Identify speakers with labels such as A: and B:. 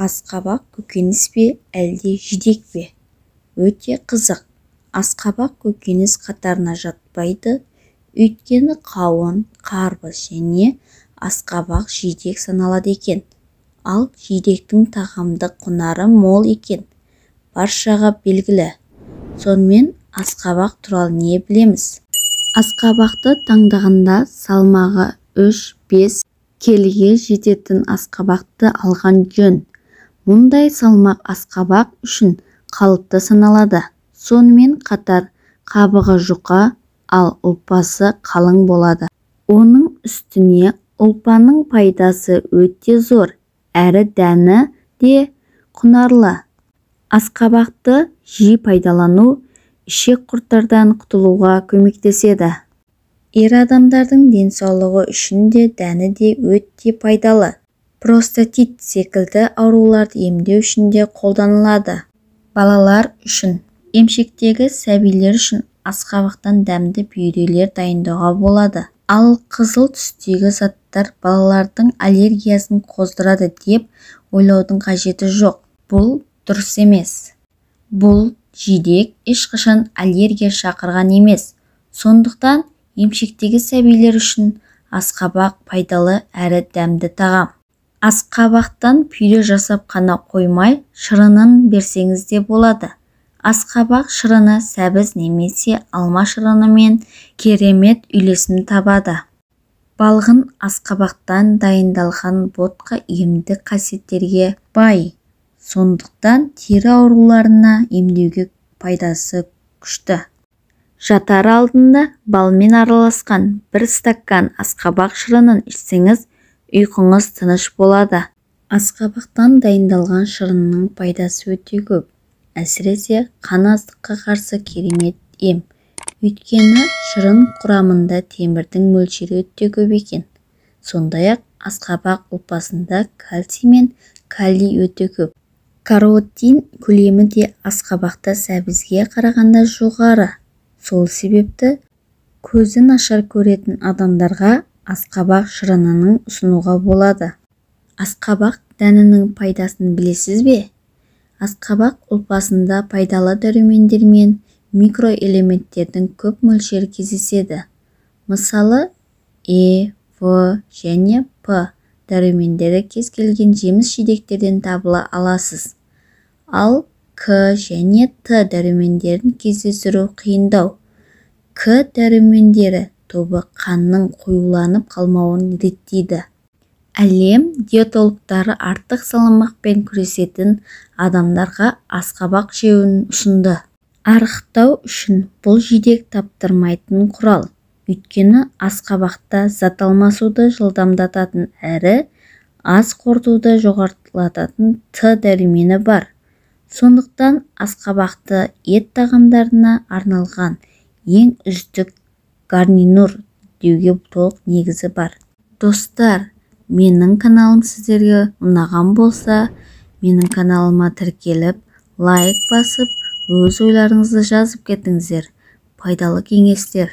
A: Асқабақ көкөніс пе, әлде жидек пе? Өте қызық. Асқабақ көкөніс қатарына жатпайды, өйткені қауын, қарбыз және асқабақ жидек саналады екен. Ал жидектің тағамдық құнары мол екен, баршаға белгілі. Сонымен асқабақ туралы не білеміз? Асқабақты таңдағанда салмағы 3-5 келіге жететін асқабақты алған жөн. Мұндай салмақ асқабақ үшін қалыпты саналады. Сонымен қатар қабығы жұқа, ал ұлпасы қалың болады. Оның үстіне ұлпаның пайдасы өте зор, әрі дәні де құнарлы. Асқабақты жиі пайдалану ішек құрттардан құтылуға көмектеседі. Ер адамдардың денсаулығы үшін де дәні де өте пайдалы. Простатит секілді ауруларды емдеу үшін де қолданылады. Балалар үшін, емшектегі сәбилер үшін асқабақтан дәмді пюрелер дайындауға болады. Ал қызыл түстегі заттар балалардың аллергиясын қоздырады деп ойлаудың қажеті жоқ. Бұл дұрыс емес. Бұл жидек ешқашан аллергия шақырған емес. Сондықтан емшектегі сәбилер үшін асқабақ пайдалы әрі дәмді тағам. Асқабақтан пюре жасап қана қоймай, шырынын берсеңіз де болады. Асқабақ шырыны сәбіз немесе алма шырынымен керемет үйлесім табады. Балғын асқабақтан дайындалған ботқа емдік қасиеттерге бай. Сондықтан тері ауруларына емдеуге пайдасы күшті. Жатар алдында балмен араласқан 1 стакан асқабақ шырынын ішсеңіз, ұйқыңыз тыныш болады. Асқабақтан дайындалған шырынның пайдасы өте көп. Әсіресе қан аздыққа қарсы керемет ем. Өйткені шырын құрамында темірдің мөлшері өте көп екен. Сондай-ақ асқабақ ұлпасында кальций мен калий өте көп. Каротин көлемі де асқабақта сәбізге қарағанда жоғары. Сол себепті көзі нашар көретін адамдарға асқабақ шырынының ұсынуға болады. Асқабақ дәнінің пайдасын білесіз бе? Асқабақ ұлпасында пайдалы дәрумендер мен микроэлементтердің көп мөлшері кездеседі. Мысалы, Е, В және П дәрумендері кез келген жеміс жидектерден табыла аласыз. Ал К және Т дәрумендерін кездестіру қиындау. К дәрумендері тобы қанның қоюланып қалмауын реттейді. Әлем диетологтары артық салмақпен күресетін адамдарға асқабақ жеуін ұсынды. Арықтау үшін бұл жидек таптырмайтын құрал. Өйткені асқабақта зат алмасуды жылдамдататын әрі ас қорытуды жоғарылататын Т дәрумені бар. Сондықтан асқабақты ет тағамдарына арналған ең үздік гарнитур деуге толық негізі бар. Достар, менің каналым сіздерге ұнаған болса, менің каналыма тіркеліп, лайк басып, өз ойларыңызды жазып кетіңіздер. Пайдалы кеңестер.